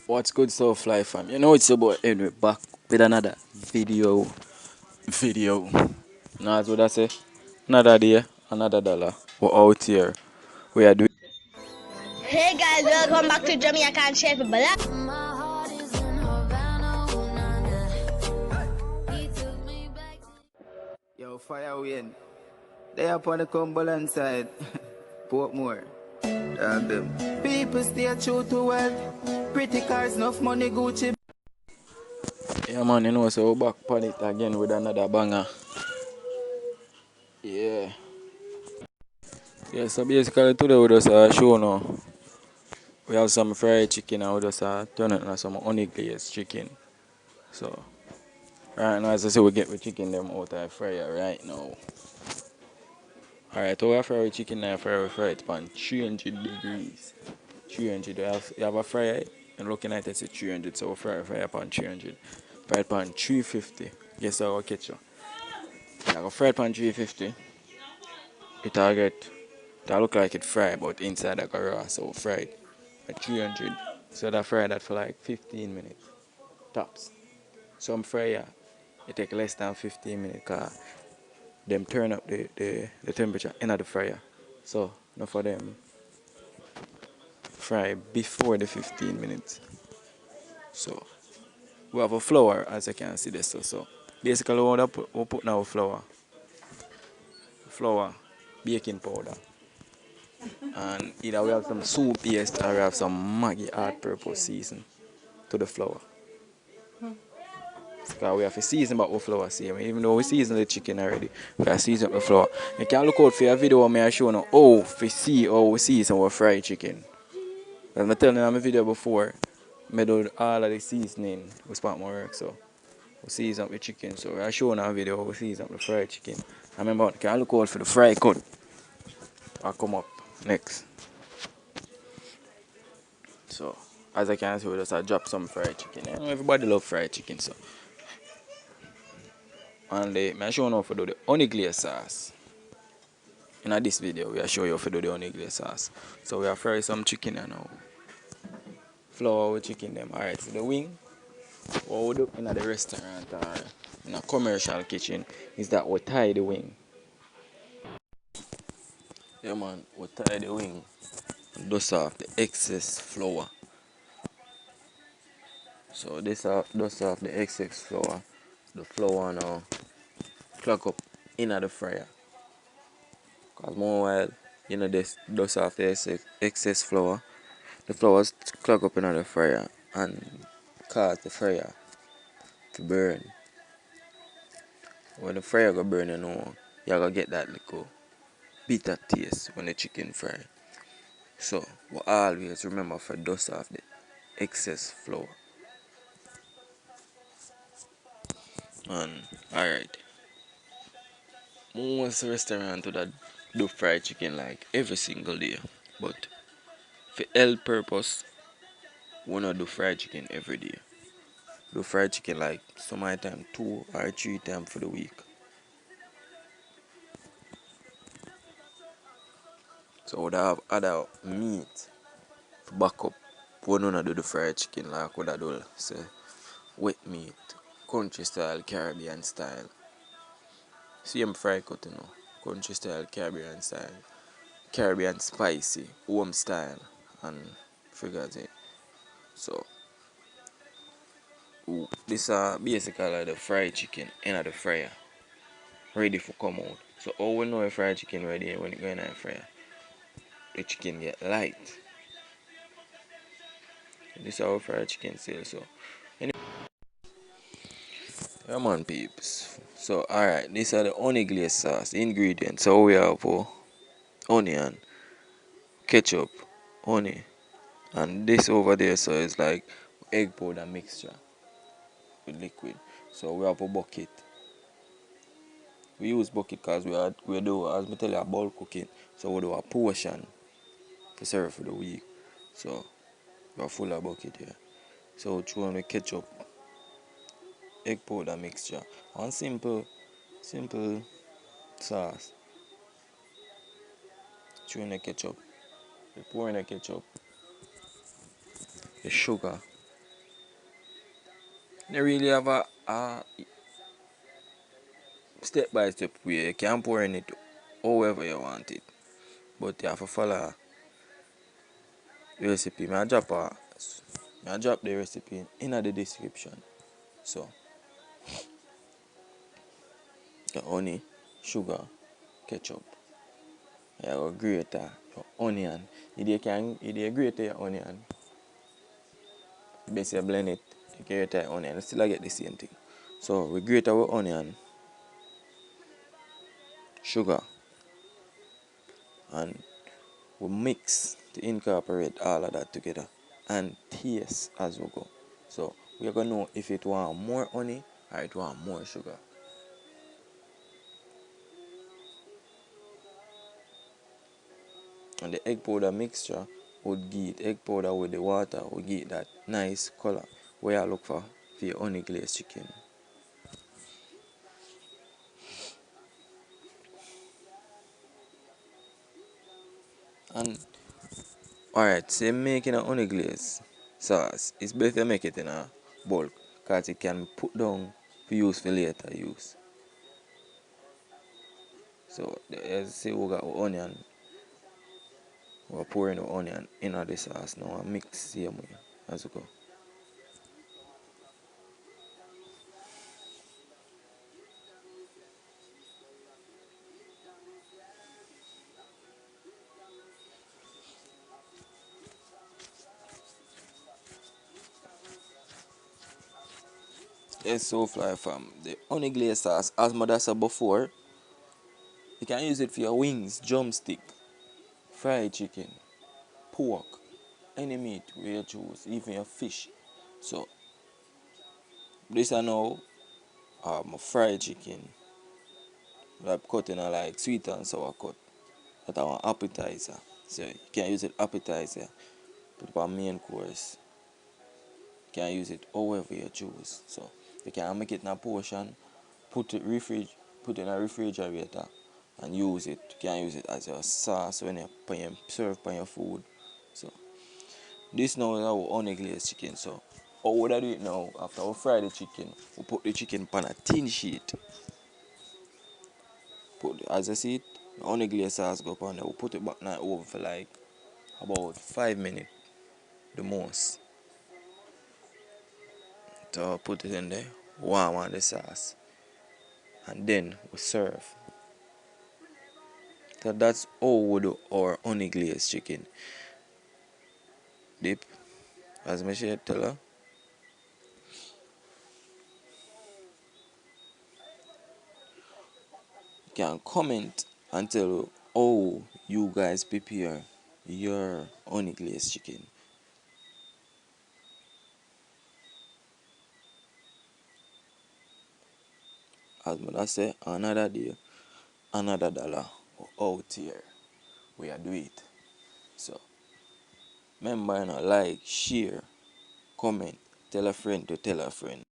What's good, so fly fam? You know it's your boy Henry back with another video. Now that's what I say. Another day, another dollar. We're out here. We are doing. Hey guys, welcome back to Jamaican Chef Black. Yo, fire win. They up on the Cumberland side. Portmore. Dog them. People stay true to wealth. Pretty cars, enough money, Gucci. Yeah man, you know so we're back on it again with another banger. Yeah. Yeah, so basically today we just show now. We have some fried chicken and we just turn it on some honey glazed chicken. So right now as I say we get the chicken them out of the fryer right now. Alright, so we have fried chicken and fry it on 300 degrees. 300, you have a fryer and looking at it, it's 300, so we fry upon 300. Fry it on 350. Guess how I catch you? I go fry it on 350. It'll look like it fried, but inside I go raw, so fried at 300. So I fry that for like 15 minutes. Tops. Some fryer, it take less than 15 minutes because them turn up the temperature in the fryer. So, enough for them fry before the 15 minutes. So we have a flour as you can see this. So basically we put now flour, baking powder, and either we have some soup paste or we have some Maggi hard purpose season to the flour. Because we have to season back with flour same. Even though we season the chicken already, we have to season up the flour. You can look out for a video where I show you how see how we season our fried chicken. As I telling you in my video before, I do all of the seasoning with part my work. So we season up the chicken. So I show you a video how we season up the fried chicken. I remember can I look out for the fry cut. I'll come up next. So as I can see we just drop some fried chicken. You know, everybody love fried chicken so. And I show you how to do the honey glaze sauce. In this video we are show you how to do the honey glaze sauce. So we are fry some chicken now. Flour with chicken them. Alright, so the wing what we do in the restaurant or in a commercial kitchen is that we tie the wing. Yeah man, we tie the wing and dust off the excess flour. So dust off the excess flour. The flour now clog up in the fryer. Cause more while you know this dust off the excess flour, the flour clog up in the fryer and cause the fryer to burn. When the fryer go burn you know you're gonna get that little bitter taste when the chicken fry. So we always remember to dust off the excess flour. And alright. Most restaurants do that do fried chicken like every single day. But for health purpose, we not do fried chicken every day. Do fried chicken like some time 2 or 3 times for the week. So we have other meat to back up. We don't do the fried chicken like we do say wet meat, country style, Caribbean style. Same fry cut country style, Caribbean style, Caribbean spicy, home style, and figures it. So this are basically like the fried chicken in the fryer, ready for come out. So how we know a fried chicken ready when it go in the fryer? The chicken get light. This is how fried chicken sales. So anyway, come on peeps. So alright, these are the honey glaze sauce ingredients. So we have onion, ketchup, honey, and this over there so it's like egg powder mixture with liquid. So we have a bucket. We use bucket because we do as me tell you a bulk cooking. So we do a portion to serve for the week. So we are full of bucket here. So throw on the ketchup, egg powder mixture. One simple sauce. Throw in the ketchup. We pour in the ketchup, the sugar, They really have a step by step way. You can pour in it however you want it. But you have to follow the recipe. I drop the recipe in the description. So the honey, sugar, ketchup. You go grate your onion. You grate your onion. Basically blend it, you grate your onion. You still get the same thing. So we grate our onion, sugar, and we mix to incorporate all of that together and taste as we go. So we're gonna know if it want more honey or it want more sugar. And the egg powder mixture would give egg powder with the water would give that nice color where I look for your honey glazed chicken. And alright, so making a honey glaze sauce, it's better make it in a bulk because it can put down for use for later use. So as say we got our onion, we're pouring the onion in the sauce now and mix same way as we go. Yes, so fly fam. The honey glaze sauce, as mother said before, you can use it for your wings, drumstick, fried chicken, pork, any meat where you choose, even your fish. So this are now my fried chicken. Like cut in a like sweet and sour cut. That are an appetizer. So you can use it appetizer, put it on main course. You can use it however you choose. So you can make it in a portion, put it in a refrigerator and use it. You can use it as your sauce when you serve on your food. So this now is our honey glazed chicken. So how would I do it now? After we fry the chicken, we put the chicken on a thin sheet. As I see it, the honey glazed sauce go up on there. We put it back in the oven for like about 5 minutes the most. So put it in there, warm on the sauce, and then we serve. So that's how we do our honey glazed chicken. Dip, as I should tell her. You can comment and tell how you guys prepare your honey glazed chicken. As mother say, another day, another dollar out here. We are do it. So remember, like, share, comment, tell a friend to tell a friend.